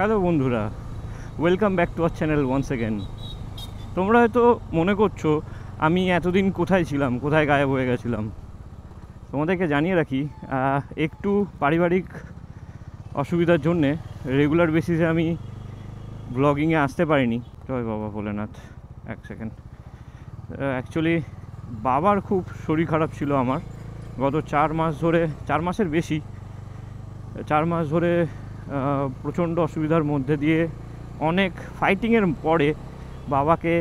Hello বন্ধুরা, welcome back to our channel once again. তোমরা হয়তো মনে করছো আমি এতদিন কোথায় ছিলাম, কোথায় গায়েব হয়ে গেছিলাম। তোমাদেরকে জানিয়ে রাখি, একটু পারিবারিক অসুবিধার জন্যে রেগুলার বেসিসে আমি ব্লগিংয়ে আসতে পারিনি। জয় বাবা ভোলেনাথ। এক সেকেন্ড। অ্যাকচুয়ালি বাবার খুব শরীর খারাপ ছিল আমার। গত 4 মাস ধরে, 4 মাসের বেশি, 4 মাস ধরে প্রচণ্ড অসুবিধার মধ্যে দিয়ে অনেক ফাইটিংয়ের পরে বাবাকে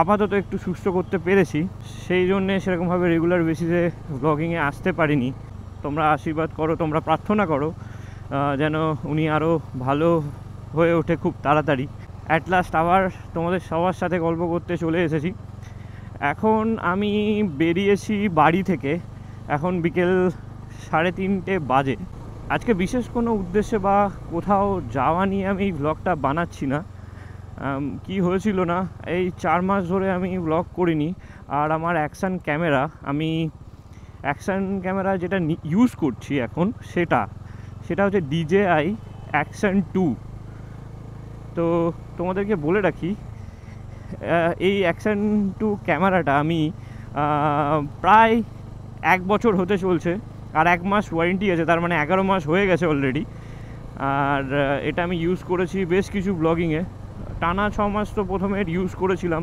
আপাতত একটু সুস্থ করতে পেরেছি। সেই জন্যে সেরকমভাবে রেগুলার বেসিসে ব্লগিংয়ে আসতে পারিনি। তোমরা আশীর্বাদ করো, তোমরা প্রার্থনা করো যেন উনি আরও ভালো হয়ে ওঠে খুব তাড়াতাড়ি। অ্যাট লাস্ট আবার তোমাদের সবার সাথে গল্প করতে চলে এসেছি। এখন আমি বেরিয়েছি বাড়ি থেকে, এখন বিকেল 3:30 বাজে। আজকে বিশেষ কোনো উদ্দেশ্যে বা কোথাও যাওয়া নিয়ে আমি এই ব্লগটা বানাচ্ছি না। কি হয়েছিল না, এই 4 মাস ধরে আমি ব্লগ করিনি। আর আমার অ্যাকশান ক্যামেরা যেটা ইউজ করছি এখন, সেটা হচ্ছে DJI Action 2। তো তোমাদেরকে বলে রাখি, এই Action 2 ক্যামেরাটা আমি প্রায় 1 বছর হতে চলছে, আর 1 মাস ওয়ারেন্টি আছে, তার মানে 11 মাস হয়ে গেছে অলরেডি। আর এটা আমি ইউজ করেছি বেশ কিছু ব্লগিংয়ে, টানা 6 মাস তো প্রথমে ইউজ করেছিলাম,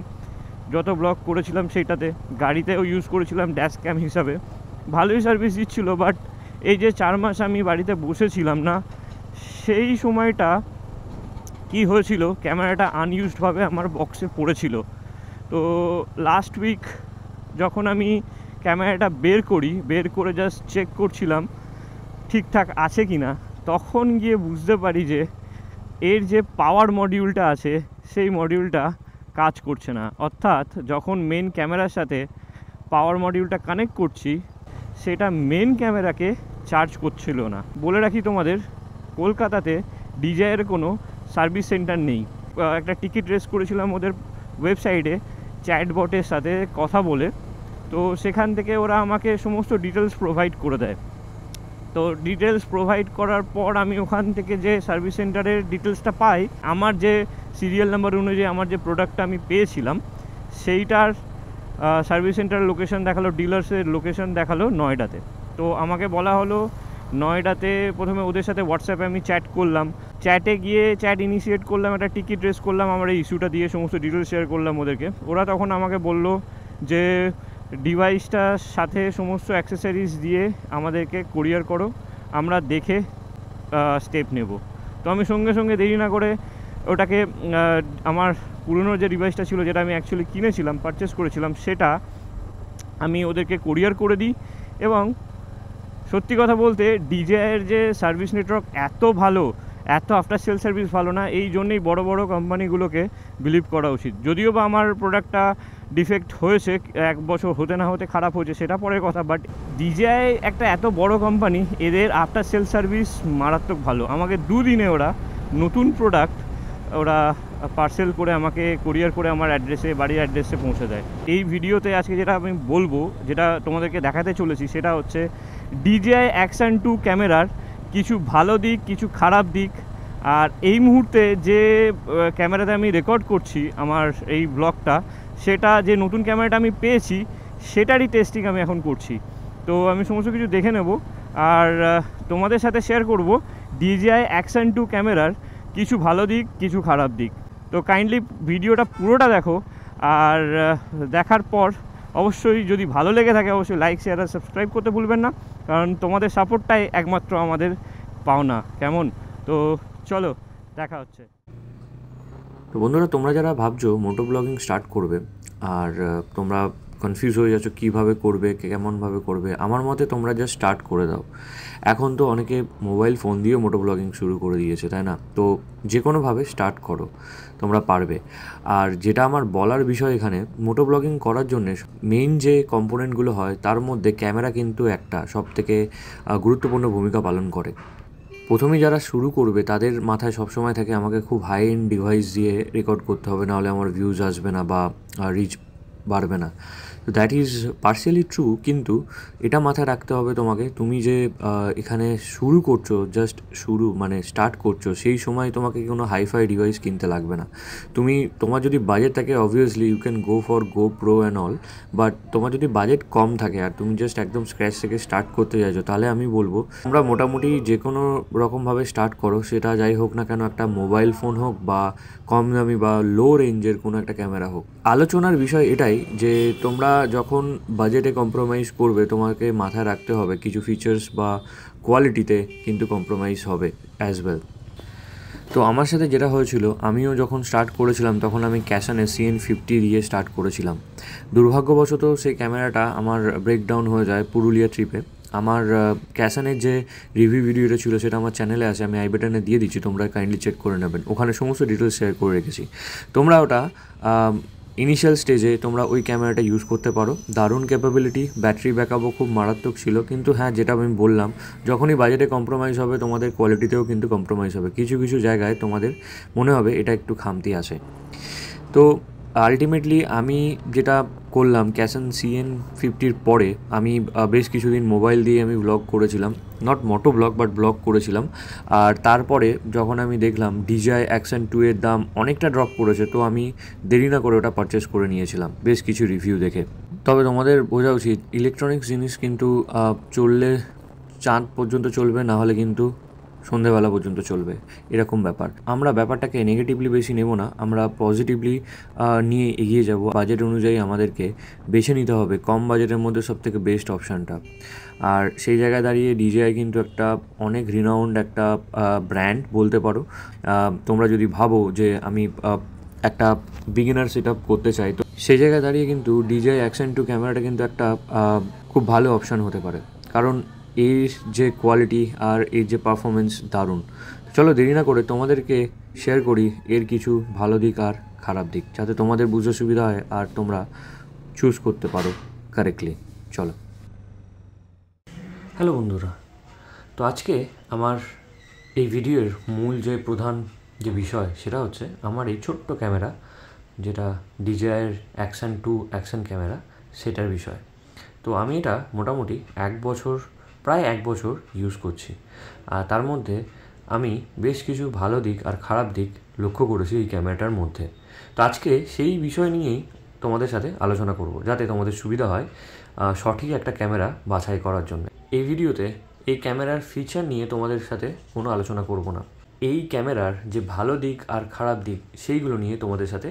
যত ব্লগ করেছিলাম সেইটাতে। গাড়িতেও ইউজ করেছিলাম ড্যাশ ক্যাম হিসাবে, ভালোই সার্ভিস দিচ্ছিলো। বাট এই যে 4 মাস আমি বাড়িতে বসেছিলাম না, সেই সময়টা কি হয়েছিল, ক্যামেরাটা আনইউজডভাবে আমার বক্সে পড়েছিল। তো লাস্ট উইক যখন আমি ক্যামেরাটা বের করে জাস্ট চেক করছিলাম ঠিকঠাক আছে কি না, তখন গিয়ে বুঝতে পারি যে এর যে পাওয়ার মডিউলটা আছে সেই মডিউলটা কাজ করছে না। অর্থাৎ যখন মেন ক্যামেরার সাথে পাওয়ার মডিউলটা কানেক্ট করছি, সেটা মেন ক্যামেরাকে চার্জ করছিল না। বলে রাখি তোমাদের, কলকাতাতে DJI-এর কোনো সার্ভিস সেন্টার নেই। একটা টিকিট রেস করেছিলাম ওদের ওয়েবসাইটে চ্যাটবটের সাথে কথা বলে, তো সেখান থেকে ওরা আমাকে সমস্ত ডিটেলস প্রোভাইড করে দেয়। তো ডিটেলস প্রোভাইড করার পর আমি ওখান থেকে যে সার্ভিস সেন্টারের ডিটেলসটা পাই, আমার যে সিরিয়াল নাম্বার অনুযায়ী আমার যে প্রোডাক্টটা আমি পেয়েছিলাম সেইটার সার্ভিস সেন্টার লোকেশন দেখালো, ডিলার্সের লোকেশন দেখালো নয়ডাতে। তো আমাকে বলা হলো নয়ডাতে, প্রথমে ওদের সাথে হোয়াটসঅ্যাপে আমি চ্যাট করলাম, চ্যাট ইনিশিয়েট করলাম, একটা টিকিট রেস করলাম, আমার এই ইস্যুটা দিয়ে সমস্ত ডিটেলস শেয়ার করলাম ওদেরকে। ওরা তখন আমাকে বললো যে ডিভাইসটার সাথে সমস্ত অ্যাক্সেসরিজ দিয়ে আমাদেরকে কুরিয়ার করো, আমরা দেখে স্টেপ নেব। তো আমি সঙ্গে সঙ্গে দেরি না করে ওটাকে, আমার পুরনো যে ডিভাইসটা ছিল, যেটা আমি অ্যাকচুয়ালি কিনেছিলাম, পারচেস করেছিলাম, সেটা আমি ওদেরকে কুরিয়ার করে দিই। এবং সত্যি কথা বলতে DJI-এর যে সার্ভিস নেটওয়ার্ক এত ভালো, এত আফটার সেল সার্ভিস ভালো না, এই জন্যেই বড় বড় কোম্পানিগুলোকে বিলিভ করা উচিত। যদিও বা আমার প্রোডাক্টটা ডিফেক্ট হয়েছে, 1 বছর হতে না হতে খারাপ হয়েছে, সেটা পরের কথা। বাট DJI একটা এত বড় কোম্পানি, এদের আফটার সেল সার্ভিস মারাত্মক ভালো। আমাকে 2 দিনে ওরা নতুন প্রোডাক্ট ওরা পার্সেল করে আমাকে কুরিয়ার করে আমার অ্যাড্রেসে, বাড়ির অ্যাড্রেসে পৌঁছে দেয়। এই ভিডিওতে আজকে যেটা আমি বলবো, যেটা তোমাদেরকে দেখাতে চলেছি, সেটা হচ্ছে DJI Action 2 ক্যামেরার কিছু ভালো দিক, কিছু খারাপ দিক। আর এই মুহূর্তে যে ক্যামেরাতে আমি রেকর্ড করছি আমার এই ব্লগটা, সেটা যে নতুন ক্যামেরাটা আমি পেয়েছি সেটারই টেস্টিং আমি এখন করছি। তো আমি সমস্ত কিছু দেখে নেব আর তোমাদের সাথে শেয়ার করব DJI Action 2 ক্যামেরার কিছু ভালো দিক, কিছু খারাপ দিক। তো কাইন্ডলি ভিডিওটা পুরোটা দেখো, আর দেখার পর অবশ্যই যদি ভালো লেগে থাকে অবশ্যই লাইক, শেয়ার আর সাবস্ক্রাইব করতে ভুলবেন না, কারণ তোমাদের সাপোর্টটাই একমাত্র আমাদের পাওনা। কেমন? তো চলো, দেখা হচ্ছে। তো বন্ধুরা, তোমরা যারা ভাবছো মোটো ব্লগিং স্টার্ট করবে আর তোমরা কনফিউজ হয়ে যাচ্ছ কীভাবে করবে, কেমনভাবে করবে, আমার মতে তোমরা জাস্ট স্টার্ট করে দাও। এখন তো অনেকে মোবাইল ফোন দিয়েও মোটো ব্লগিং শুরু করে দিয়েছে, তাই না? তো যে কোনোভাবে স্টার্ট করো, তোমরা পারবে। আর যেটা আমার বলার বিষয় এখানে, মোটো ব্লগিং করার জন্যে মেইন যে কম্পোনেন্টগুলো হয় তার মধ্যে ক্যামেরা কিন্তু একটা সবথেকে গুরুত্বপূর্ণ ভূমিকা পালন করে। প্রথমেই যারা শুরু করবে তাদের মাথায় সবসময় থাকে আমাকে খুব হাই এন্ড ডিভাইস দিয়ে রেকর্ড করতে হবে, নাহলে আমার ভিউজ আসবে না বা রিচ বাড়বে না। তো দ্যাট ইজ পার্সিয়ালি ট্রু, কিন্তু এটা মাথায় রাখতে হবে তোমাকে, তুমি যে এখানে শুরু করছো, জাস্ট শুরু মানে স্টার্ট করছো, সেই সময় তোমাকে কোনো হাইফাই ডিভাইস কিনতে লাগবে না। তোমার যদি বাজেট থাকে obviously you can go for GoPro and all, but তোমার যদি বাজেট কম থাকে আর তুমি জাস্ট একদম স্ক্র্যাচ থেকে স্টার্ট করতে চাইছো, তাহলে আমি বলবো তোমরা মোটামুটি যে কোনো রকমভাবে স্টার্ট করো, সেটা যাই হোক না কেন, একটা মোবাইল ফোন হোক বা কম দামি বা লো রেঞ্জের কোনো একটা ক্যামেরা হোক। আলোচনার বিষয় এটাই যে তোমরা যখন বাজেটে কম্প্রোমাইজ করবে, তোমাকে মাথায় রাখতে হবে কিছু ফিচার্স বা কোয়ালিটিতে কিন্তু কম্প্রোমাইজ হবে অ্যাজ ওয়েল। তো আমার সাথে যেটা হয়েছিল, আমিও যখন স্টার্ট করেছিলাম তখন আমি ক্যাশনে CN50 দিয়ে স্টার্ট করেছিলাম। দুর্ভাগ্যবশত সেই ক্যামেরাটা আমার ব্রেকডাউন হয়ে যায় পুরুলিয়া ট্রিপে। আমার ক্যাশনের যে রিভিউ ভিডিওটা ছিল সেটা আমার চ্যানেলে আছে, আমি আই বাটনে দিয়ে দিচ্ছি, তোমরা কাইন্ডলি চেক করে নেবেন, ওখানে সমস্ত ডিটেলস শেয়ার করে রেখেছি। তোমরা ওটা ইনিশিয়াল স্টেজে তোমরা ওই ক্যামেরাটা ইউজ করতে পারো, দারুণ ক্যাপাবিলিটি, ব্যাটারি ব্যাকআপও খুব মারাত্মক ছিল। কিন্তু হ্যাঁ, যেটা আমি বললাম, যখনই বাজেটে কম্প্রোমাইজ হবে তোমাদের কোয়ালিটিতেও কিন্তু কম্প্রোমাইজ হবে, কিছু কিছু জায়গায় তোমাদের মনে হবে এটা একটু খামতি আছে। তো আলটিমেটলি আমি যেটা করলাম, ক্যাশন CN50 পরে আমি বেশ কিছুদিন মোবাইল দিয়ে আমি ব্লগ করেছিলাম, not moto vlog but vlog করেছিলাম। আর তারপরে যখন আমি দেখলাম DJI Action 2 এর দাম অনেকটা ড্রপ করেছে, তো আমি দেরি না করে ওটা পারচেস করে নিয়েছিলাম বেশ কিছু রিভিউ দেখে। তবে তোমাদের বোঝা উচিত, ইলেকট্রনিক্স জিনিস কিন্তু চললে চাঁদ পর্যন্ত চলবে, না হলে কিন্তু সন্ধেবেলা পর্যন্ত চলবে, এরকম ব্যাপার। আমরা ব্যাপারটাকে নেগেটিভলি বেশি নেব না, আমরা পজিটিভলি নিয়ে এগিয়ে যাব। বাজেট অনুযায়ী আমাদেরকে বেছে নিতে হবে কম বাজেটের মধ্যে সবথেকে বেস্ট অপশানটা। আর সেই জায়গায় দাঁড়িয়ে DJI কিন্তু একটা অনেক রিনাউন্ড একটা ব্র্যান্ড বলতে পারো। তোমরা যদি ভাবো যে আমি একটা বিগিনার সেট আপ করতে চাই, তো সেই জায়গায় দাঁড়িয়ে কিন্তু DJI Action 2 ক্যামেরাটা কিন্তু একটা খুব ভালো অপশান হতে পারে, কারণ এর যে কোয়ালিটি আর এর যে পারফরমেন্স দারুণ। চলো দেরি না করে তোমাদেরকে শেয়ার করি এর কিছু ভালো দিক আর খারাপ দিক, যাতে তোমাদের বুঝতে সুবিধা হয় আর তোমরা চুজ করতে পারো কারেক্টলি। চলো। হ্যালো বন্ধুরা, তো আজকে আমার এই ভিডিওর মূল যে প্রধান যে বিষয় সেটা হচ্ছে আমার এই ছোট্ট ক্যামেরা, যেটা DJI Action 2 অ্যাকশন ক্যামেরা, সেটার বিষয়। তো আমি এটা মোটামুটি প্রায় এক বছর ইউজ করছি, আর তার মধ্যে আমি বেশ কিছু ভালো দিক আর খারাপ দিক লক্ষ্য করেছি এই ক্যামেরাটার মধ্যে। তো আজকে সেই বিষয় নিয়েই তোমাদের সাথে আলোচনা করব, যাতে তোমাদের সুবিধা হয় সঠিক একটা ক্যামেরা বাছাই করার জন্য। এই ভিডিওতে এই ক্যামেরার ফিচার নিয়ে তোমাদের সাথে কোনো আলোচনা করব না, এই ক্যামেরার যে ভালো দিক আর খারাপ দিক সেইগুলো নিয়ে তোমাদের সাথে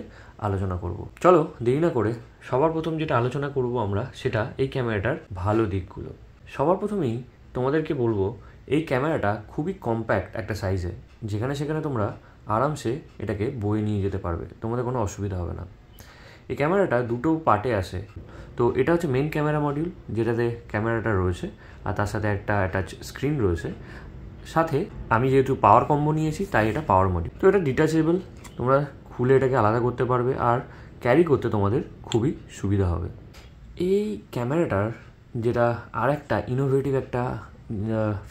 আলোচনা করব। চলো দেরি না করে সবার প্রথম যেটা আলোচনা করব আমরা, সেটা এই ক্যামেরাটার ভালো দিকগুলো। সবার প্রথমেই তোমাদেরকে বলবো, এই ক্যামেরাটা খুবই কম্প্যাক্ট একটা সাইজে, যেখানে সেখানে তোমরা আরামসে এটাকে বয়ে নিয়ে যেতে পারবে, তোমাদের কোনো অসুবিধা হবে না। এই ক্যামেরাটা দুটো পার্টে আসে। তো এটা হচ্ছে মেন ক্যামেরা মডিউল, যেটাতে ক্যামেরাটা রয়েছে আর তার সাথে একটা অ্যাটাচ স্ক্রিন রয়েছে। সাথে আমি যেহেতু পাওয়ার কম্বো নিয়েছি তাই এটা পাওয়ার মডিউল। তো এটা ডিটাচেবল, তোমরা খুলে এটাকে আলাদা করতে পারবে আর ক্যারি করতে তোমাদের খুবই সুবিধা হবে। এই ক্যামেরাটার যেটা আর একটা ইনোভেটিভ একটা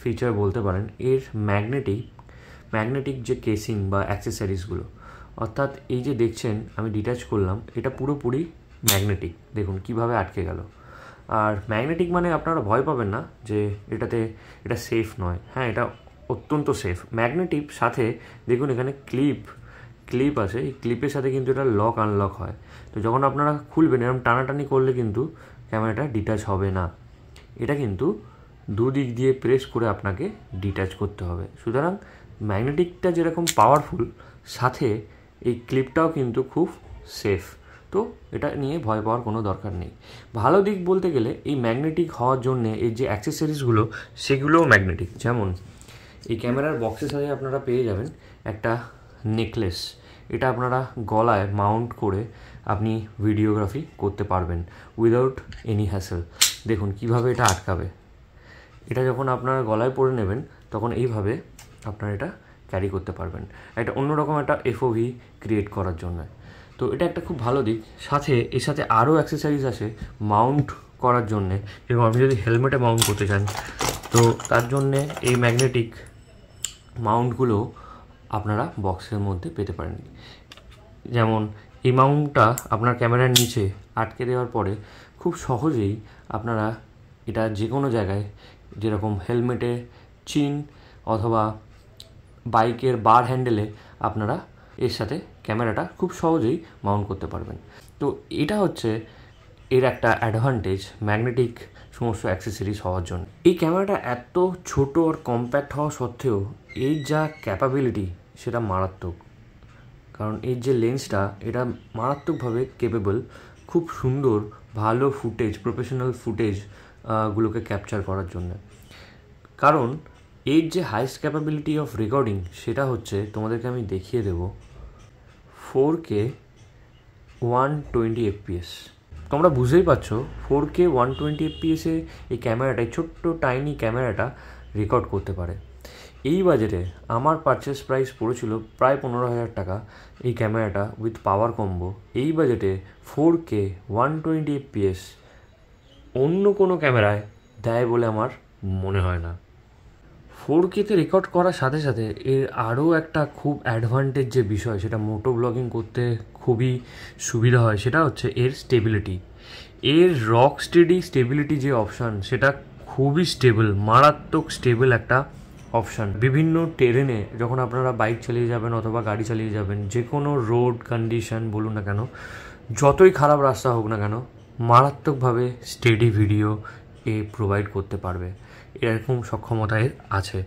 ফিচার বলতে পারেন, এর ম্যাগনেটিক যে কেসিং বা অ্যাক্সেসরিজগুলো, অর্থাৎ এই যে দেখছেন আমি ডিটাচ করলাম, এটা পুরোপুরি ম্যাগনেটিক। দেখুন কিভাবে আটকে গেল। আর ম্যাগনেটিক মানে আপনারা ভয় পাবেন না যে এটা সেফ নয়, হ্যাঁ এটা অত্যন্ত সেফ। ম্যাগনেটিক সাথে দেখুন এখানে ক্লিপ আছে, এই ক্লিপের সাথে কিন্তু এটা লক আনলক হয়। তো যখন আপনারা খুলবেন এরকম টানাটানি করলে কিন্তু ক্যামেরাটা ডিটাচ হবে না, এটা কিন্তু দুদিক দিয়ে প্রেস করে আপনাকে ডিটাচ করতে হবে। সুতরাং ম্যাগনেটিকটা যেরকম পাওয়ারফুল, সাথে এই ক্লিপটাও কিন্তু খুব সেফ। তো এটা নিয়ে ভয় পাওয়ার কোনো দরকার নেই। ভালো দিক বলতে গেলে এই ম্যাগনেটিক হওয়ার জন্যে এই যে অ্যাক্সেসরিজগুলো সেগুলোও ম্যাগনেটিক। যেমন এই ক্যামেরার বক্সের সাথে আপনারা পেয়ে যাবেন একটা নেকলেস, এটা আপনারা গলায় মাউন্ট করে আপনি ভিডিওগ্রাফি করতে পারবেন উইদাউট এনি হ্যাসেল। দেখুন কিভাবে এটা আটকাবে। এটা যখন আপনারা গলায় পরে নেবেন তখন এইভাবে আপনারা এটা ক্যারি করতে পারবেন, এটা অন্যরকম একটা FOV ক্রিয়েট করার জন্য। তো এটা একটা খুব ভালো দিক। এর সাথে আরও অ্যাক্সেসরিজ আছে মাউন্ট করার জন্যে, এবং আপনি যদি হেলমেটে মাউন্ট করতে চান তো তার জন্যে এই ম্যাগনেটিক মাউন্টগুলো আপনারা বক্সের মধ্যে পেতে পারেন। যেমন এই মাউন্টটা আপনার ক্যামেরার নিচে আটকে দেওয়ার পরে খুব সহজেই আপনারা এটা যে কোনো জায়গায়, যেরকম হেলমেটে চিন অথবা বাইকের বার হ্যান্ডেলে আপনারা এর সাথে ক্যামেরাটা খুব সহজেই মাউন্ট করতে পারবেন। তো এটা হচ্ছে এর একটা অ্যাডভান্টেজ ম্যাগনেটিক সমস্ত অ্যাক্সেসরিজ হওয়ার জন্য। এই ক্যামেরাটা এত ছোট আর কম্প্যাক্ট হওয়া সত্ত্বেও এর যা ক্যাপাবিলিটি সেটা মারাত্মক, কারণ এর যে লেন্সটা এটা মারাত্মকভাবে কেপেবল, খুব সুন্দর ভালো ফুটেজ, প্রফেশনাল ফুটেজ গুলোকে ক্যাপচার করার জন্য। কারণ এর যে হাইস্ট ক্যাপাবিলিটি অফ রেকর্ডিং সেটা হচ্ছে, তোমাদেরকে আমি দেখিয়ে দেব, 4K 120 fps। তোমরা বুঝতেই পারছো 4K 120 fps-এ এই ক্যামেরাটাই, ছোট্ট টাইনি ক্যামেরাটা রেকর্ড করতে পারে। এই বাজেটে আমার পারচেস প্রাইস পড়েছিল প্রায় 15,000 টাকা এই ক্যামেরাটা উইথ পাওয়ার কম্বো। এই বাজেটে 4K 120 fps অন্য কোনো ক্যামেরায় দেয় বলে আমার মনে হয় না। 4K-তে রেকর্ড করার সাথে সাথে এর আরও একটা খুব অ্যাডভান্টেজ যে বিষয়, সেটা মোটো ব্লগিং করতে খুবই সুবিধা হয়, সেটা হচ্ছে এর স্টেবিলিটি। এর রক স্টেডি স্টেবিলিটি যে অপশান, সেটা খুবই স্টেবল, মারাত্মক স্টেবল একটা অপশান। বিভিন্ন টেরেনে যখন আপনারা বাইক চালিয়ে যাবেন অথবা গাড়ি চালিয়ে যাবেন, যে কোনো রোড কন্ডিশন বলুন না কেন, যতই খারাপ রাস্তা হোক না কেন, মারাত্মকভাবে স্টেডি ভিডিও এ প্রোভাইড করতে পারবে, এরকম সক্ষমতা এর আছে।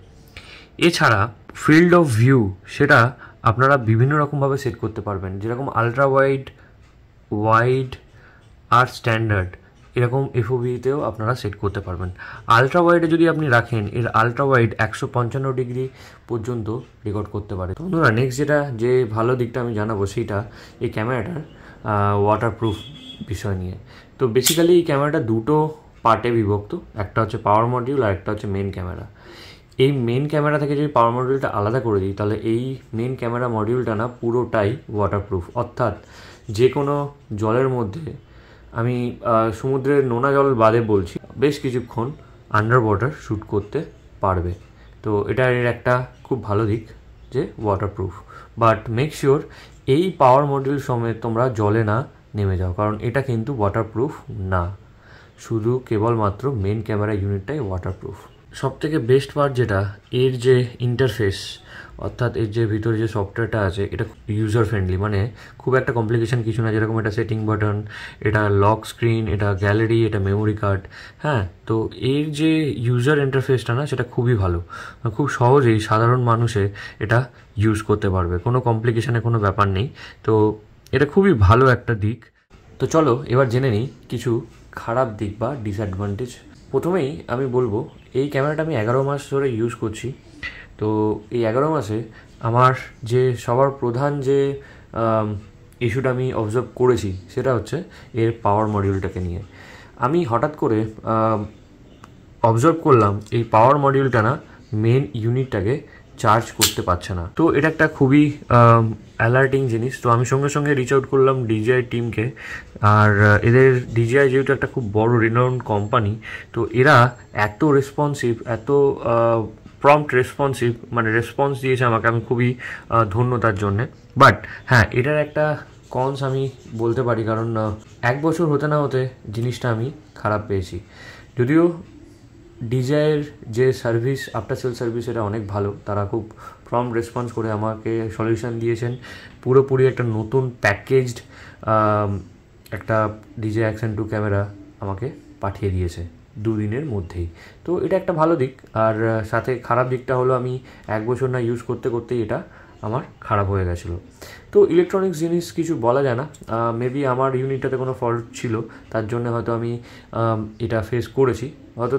এছাড়া ফিল্ড অফ ভিউ সেটা আপনারা বিভিন্ন রকমভাবে সেট করতে পারবেন, যেরকম আলট্রা ওয়াইড, ওয়াইড আর স্ট্যান্ডার্ড, এরকম এফওভিতেও আপনারা সেট করতে পারবেন। আলট্রা ওয়াইডে যদি আপনি রাখেন, এর আলট্রা ওয়াইড 155 ডিগ্রি পর্যন্ত রেকর্ড করতে পারে। তো বন্ধুরা, নেক্সট যে ভালো দিকটা আমি জানাবো সেইটা এই ক্যামেরাটার ওয়াটারপ্রুফ বিষয় নিয়ে। তো বেসিক্যালি এই ক্যামেরাটা দুটো পার্টে বিভক্ত, একটা হচ্ছে পাওয়ার মডিউল আর একটা হচ্ছে মেন ক্যামেরা। এই মেন ক্যামেরা থেকে যদি পাওয়ার মডিউলটা আলাদা করে দিই, তাহলে এই মেন ক্যামেরা মডিউলটা না পুরোটাই ওয়াটারপ্রুফ, অর্থাৎ যে কোনো জলের মধ্যে, আমি সমুদ্রের নোনা জল বাদে বলছি, বেশ কিছুক্ষণ আন্ডার ওয়াটার শ্যুট করতে পারবে। তো এটা এর একটা খুব ভালো দিক যে ওয়াটারপ্রুফ। বাট মেক শিওর এই পাওয়ার মডিউল সমেত তোমরা জলে না নেমে যাও, কারণ এটা কিন্তু ওয়াটারপ্রুফ না, শুধু কেবলমাত্র মেন ক্যামেরা ইউনিটটাই ওয়াটারপ্রুফ। সবথেকে বেস্ট পার্ট যেটা, এর যে ইন্টারফেস, অর্থাৎ এর যে ভিতরে যে সফটওয়্যারটা আছে, এটা ইউজার ফ্রেন্ডলি, মানে খুব একটা কমপ্লিকেশন কিছু না। যেরকম এটা সেটিং বাটন, এটা লক স্ক্রিন, এটা গ্যালারি, এটা মেমোরি কার্ড, হ্যাঁ। তো এর যে ইউজার ইন্টারফেসটা না, সেটা খুবই ভালো, খুব সহজেই সাধারণ মানুষে এটা ইউজ করতে পারবে, কোনো কমপ্লিকেশনের কোনো ব্যাপার নেই। তো এটা খুবই ভালো একটা দিক। তো চলো এবার জেনে নিই কিছু খারাপ দিক বা ডিসঅ্যাডভান্টেজ। প্রথমেই আমি বলবো, এই ক্যামেরাটা আমি 11 মাস ধরে ইউজ করছি। তো এই 11 মাসে আমার যে সবার প্রধান যে ইস্যুটা আমি অবজার্ভ করেছি, সেটা হচ্ছে এর পাওয়ার মডিউলটাকে নিয়ে। আমি হঠাৎ করে অবজার্ভ করলাম এই পাওয়ার মডিউলটা না মেন ইউনিটটাকে চার্জ করতে পারছে না। তো এটা একটা খুবই অ্যালার্টিং জিনিস। তো আমি সঙ্গে সঙ্গে রিচ আউট করলাম ডিজিআই টিমকে। আর এদের ডিজিআই যেহেতু একটা খুব বড় রিনাউন্ড কোম্পানি, তো এরা এত রেসপন্সিভ, এত প্রম্পট রেসপন্সিভ, মানে রেসপন্স দিয়েছে আমাকে, আমি খুবই ধন্য তার জন্যে। বাট হ্যাঁ, এটার একটা কনস আমি বলতে পারি, কারণ 1 বছর হতে না হতে জিনিসটা আমি খারাপ পেয়েছি। যদিও ডিজাইয়ের যে সার্ভিস, আফটার সেল সার্ভিস, এটা অনেক ভালো, তারা খুব প্রম্পট রেসপন্স করে আমাকে সলিউশন দিয়েছেন। পুরোপুরি একটা নতুন প্যাকেজড একটা ডিজে অ্যাকশন 2 ক্যামেরা আমাকে পাঠিয়ে দিয়েছে 2 দিনের মধ্যেই। তো এটা একটা ভালো দিক। আর সাথে খারাপ দিকটা হলো, আমি 1 বছর না ইউজ করতে করতেই এটা আমার খারাপ হয়ে গেছিলো। তো ইলেকট্রনিক্স জিনিস কিছু বলা যায় না, মেবি আমার ইউনিটটাতে কোনো ফল্ট ছিল, তার জন্য হয়তো আমি এটা ফেস করেছি। হয়তো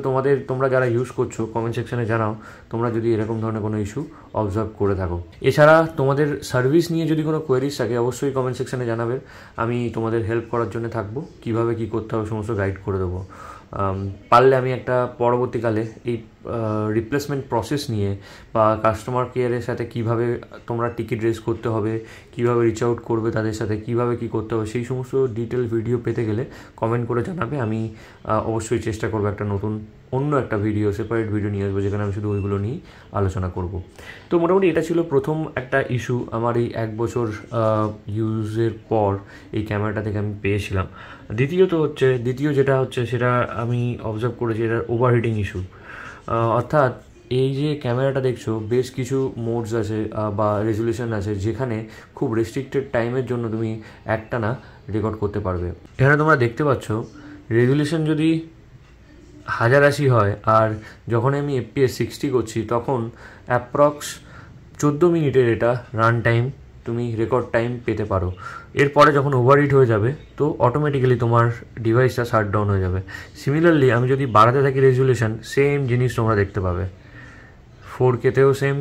তোমরা যারা ইউজ করছো কমেন্ট সেকশানে জানাও তোমরা যদি এরকম ধরনের কোনো ইস্যু অবজার্ভ করে থাকো। এছাড়া তোমাদের সার্ভিস নিয়ে যদি কোনো কোয়েরিজ থাকে, অবশ্যই কমেন্ট সেকশানে জানাবে, আমি তোমাদের হেল্প করার জন্য থাকবো। কীভাবে কী করতে হবে সমস্ত গাইড করে দেবো। পারলে আমি একটা পরবর্তীকালে এই রিপ্লেসমেন্ট প্রসেস নিয়ে বা কাস্টমার কেয়ারের সাথে কিভাবে তোমরা টিকিট রেজ করতে হবে, কিভাবে রিচ আউট করবে তাদের সাথে, কিভাবে কি করতে হবে, সেই সমস্ত ডিটেল ভিডিও পেতে গেলে কমেন্ট করে জানাবে। আমি অবশ্যই চেষ্টা করবো একটা অন্য একটা ভিডিও, সেপারেট ভিডিও নিয়ে আসবো, যেখানে আমি শুধু ওইগুলো নিয়েই আলোচনা করব। তো মোটামুটি এটা ছিল প্রথম একটা ইস্যু আমার এই 1 বছর ইউজের পর এই ক্যামেরাটা থেকে আমি পেয়েছিলাম। দ্বিতীয় যেটা হচ্ছে সেটা আমি অবজার্ভ করেছি, এটার ওভারহিটিং ইস্যু। অর্থাৎ এই যে ক্যামেরাটা দেখছো, বেশ কিছু মোডস আছে বা রেজুলেশন আছে, যেখানে খুব রেস্ট্রিক্টেড টাইমের জন্য তুমি একটানা রেকর্ড করতে পারবে। এখানে তোমরা দেখতে পাচ্ছ রেজুলেশন যদি 1080 হয়, আর যখন আমি FPS 60 করছি তখন অ্যাপ্রক্স 14 মিনিটের এটা রান টাইম, তুমি রেকর্ড টাইম পেতে পারো। এরপরে যখন ওভারহিট হয়ে যাবে তো অটোমেটিক্যালি তোমার ডিভাইসটা শাটডাউন হয়ে যাবে। সিমিলারলি আমি যদি বাড়াতে থাকি রেজুলেশন, সেম জিনিস তোমরা দেখতে পাবে। 4K-তেও সেম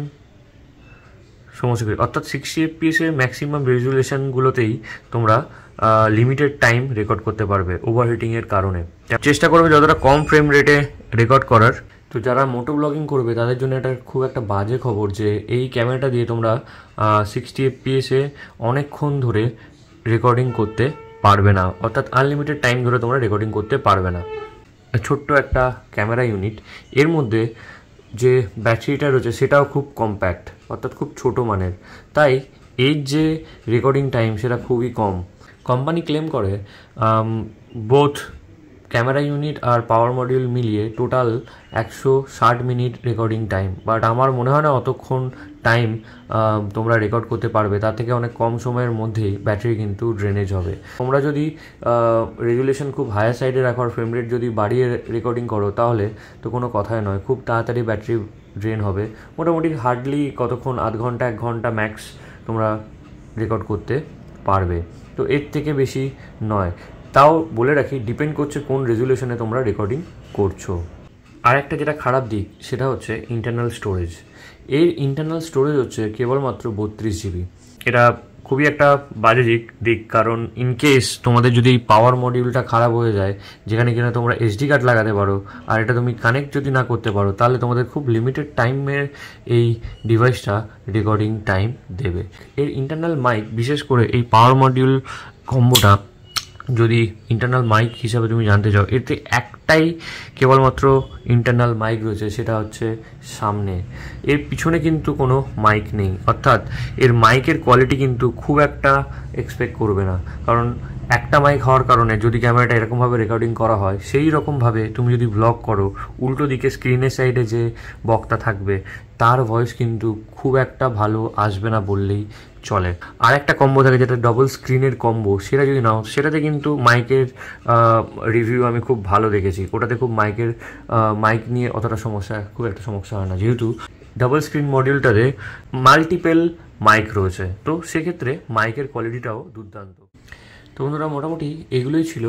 সমস্যা, অর্থাৎ 60 FPS-এর ম্যাক্সিমাম রেজুলেশনগুলোতেই তোমরা লিমিটেড টাইম রেকর্ড করতে পারবে ওভারহিটিংয়ের কারণে। চেষ্টা করবে যতটা কম ফ্রেম রেটে রেকর্ড করার। তো যারা মোটো ব্লগিং করবে তাদের জন্য এটা খুব একটা বাজে খবর যে এই ক্যামেরাটা দিয়ে তোমরা 60 FPS-এ অনেকক্ষণ ধরে রেকর্ডিং করতে পারবে না, অর্থাৎ আনলিমিটেড টাইম ধরে তোমরা রেকর্ডিং করতে পারবে না। ছোট্ট একটা ক্যামেরা ইউনিট, এর মধ্যে যে ব্যাটারিটা রয়েছে সেটাও খুব কম্প্যাক্ট, অর্থাৎ খুব ছোট মানের, তাই এর যে রেকর্ডিং টাইম সেটা খুবই কম। কোম্পানি ক্লেম করে বোথ ক্যামেরা ইউনিট আর পাওয়ার মডিউল মিলিয়ে total 160 minute recording time, but আমার মনে হয় না অতক্ষণ টাইম তোমরা রেকর্ড করতে পারবে। তার থেকে অনেক কম সময়ের মধ্যেই ব্যাটারি কিন্তু ড্রেনেজ হবে। তোমরা যদি রেজুলেশন খুব হায়ার সাইডে রাখো আর ফ্রেম রেট যদি বাড়িয়ে রেকর্ডিং করো তাহলে তো কোনো কথাই নয়, খুব তাড়াতাড়ি ব্যাটারি ড্রেন হবে। মোটামুটি হার্ডলি কতক্ষণ, আধ ঘন্টা 1 ঘন্টা ম্যাক্স তোমরা রেকর্ড করতে পারবে, তো এর থেকে বেশি নয়। তাও বলে রাখি, ডিপেন্ড করছে কোন রেজুলেশনে তোমরা রেকর্ডিং করছো। আর একটা যেটা খারাপ দিক সেটা হচ্ছে ইন্টারনাল স্টোরেজ। এর ইন্টারনাল স্টোরেজ হচ্ছে কেবলমাত্র 32 GB। এটা খুবই একটা বাজে দিক, কারণ ইনকেস তোমাদের যদি পাওয়ার মডিউলটা খারাপ হয়ে যায়, যেখানে কিনা তোমরা SD কার্ড লাগাতে পারো, আর এটা তুমি কানেক্ট যদি না করতে পারো, তাহলে তোমাদের খুব লিমিটেড টাইমের এই ডিভাইসটা রেকর্ডিং টাইম দেবে। এর ইন্টারনাল মাইক, বিশেষ করে এই পাওয়ার মডিউল কম্বোটা যদি ইন্টারনাল মাইক হিসাবে তুমি জানতে চাও, এতে একটাই কেবলমাত্র ইন্টারনাল মাইক রয়েছে, সেটা হচ্ছে সামনে। এর পিছনে কিন্তু কোনো মাইক নেই, অর্থাৎ এর মাইকের কোয়ালিটি কিন্তু খুব একটা এক্সপেক্ট করবে না, কারণ একটা মাইক হওয়ার কারণে যদি ক্যামেরাটা এরকমভাবে রেকর্ডিং করা হয়, সেই রকমভাবে তুমি যদি ব্লগ করো, উল্টো দিকে স্ক্রিনের সাইডে যে বক্তা থাকবে তার ভয়েস কিন্তু খুব একটা ভালো আসবে না বললেই চলে। আর একটা কম্বো থাকে যেটা ডবল স্ক্রিনের কম্বো, সেটা যদি নাও, সেটাতে কিন্তু মাইকের রিভিউ আমি খুব ভালো দেখেছি। ওটাতে খুব মাইক নিয়ে অতটা খুব একটা সমস্যা হয় না, যেহেতু ডাবল স্ক্রিন মডিউলটাতে মাল্টিপল মাইক রয়েছে, তো সেক্ষেত্রে মাইকের কোয়ালিটিটাও দুর্দান্ত। তো বন্ধুরা, মোটামুটি এগুলোই ছিল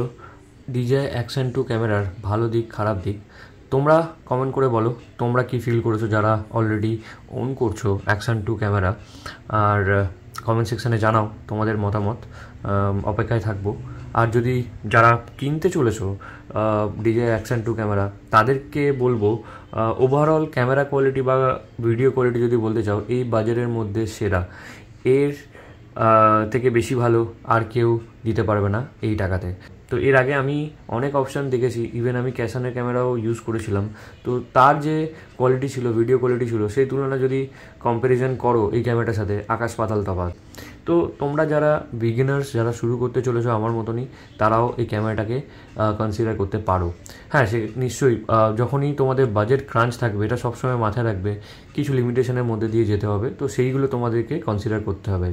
DJI Action 2 ক্যামেরার ভালো দিক খারাপ দিক। তোমরা কমেন্ট করে বলো তোমরা কি ফিল করেছো যারা অলরেডি ওন করছো Action 2 ক্যামেরা, আর কমেন্ট সেকশানে জানাও তোমাদের মতামত, অপেক্ষায় থাকবো। আর যদি যারা কিনতে চলেছো DJI Action 2 ক্যামেরা, তাদেরকে বলবো ওভারঅল ক্যামেরা কোয়ালিটি বা ভিডিও কোয়ালিটি যদি বলতে চাও, এই বাজারের মধ্যে সেরা। এর থেকে বেশি ভালো আর কেউ দিতে পারবে না এই টাকাতে। তো এর আগে আমি অনেক অপশান দেখেছি, ইভেন আমি ক্যাশনের ক্যামেরাও ইউজ করেছিলাম, তো তার যে কোয়ালিটি ছিল, ভিডিও কোয়ালিটি ছিল, সেই তুলনা যদি কম্প্যারিজন করো এই ক্যামেরাটার সাথে, আকাশ পাতাল তফাৎ। তো তোমরা যারা বিগিনার্স, যারা শুরু করতে চলেছো আমার মতনই, তারাও এই ক্যামেরাটাকে কনসিডার করতে পারো। হ্যাঁ, সে নিশ্চয়ই যখনই তোমাদের বাজেট ক্রাঞ্চ থাকবে, এটা সবসময় মাথায় রাখবে, কিছু লিমিটেশনের মধ্যে দিয়ে যেতে হবে, তো সেইগুলো তোমাদেরকে কনসিডার করতে হবে।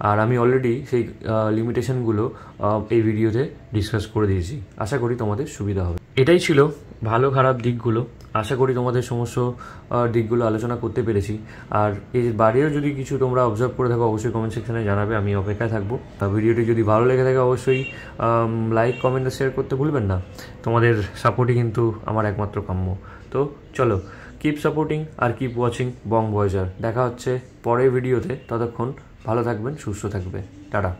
আর আমি অলরেডি সেই লিমিটেশনগুলো এই ভিডিওতে ডিসকাস করে দিয়েছি, আশা করি তোমাদের সুবিধা হবে। এটাই ছিল ভালো খারাপ দিকগুলো, আশা করি তোমাদের সমস্ত দিকগুলো আলোচনা করতে পেরেছি। আর এর বাইরেও যদি কিছু তোমরা অবজার্ভ করে থাকো, অবশ্যই কমেন্ট সেকশনে জানাবে, আমি অপেক্ষায় থাকবো। ভিডিওটি যদি ভালো লেগে থাকে অবশ্যই লাইক, কমেন্ট আর শেয়ার করতে ভুলবেন না। তোমাদের সাপোর্টই কিন্তু আমার একমাত্র কাম্য। তো চলো, কিপ সাপোর্টিং আর কিপ ওয়াচিং বং ভয়েজার। দেখা হচ্ছে পরের ভিডিওতে, ততক্ষণ ভালো থাকবেন, সুস্থ থাকবে, টাটা।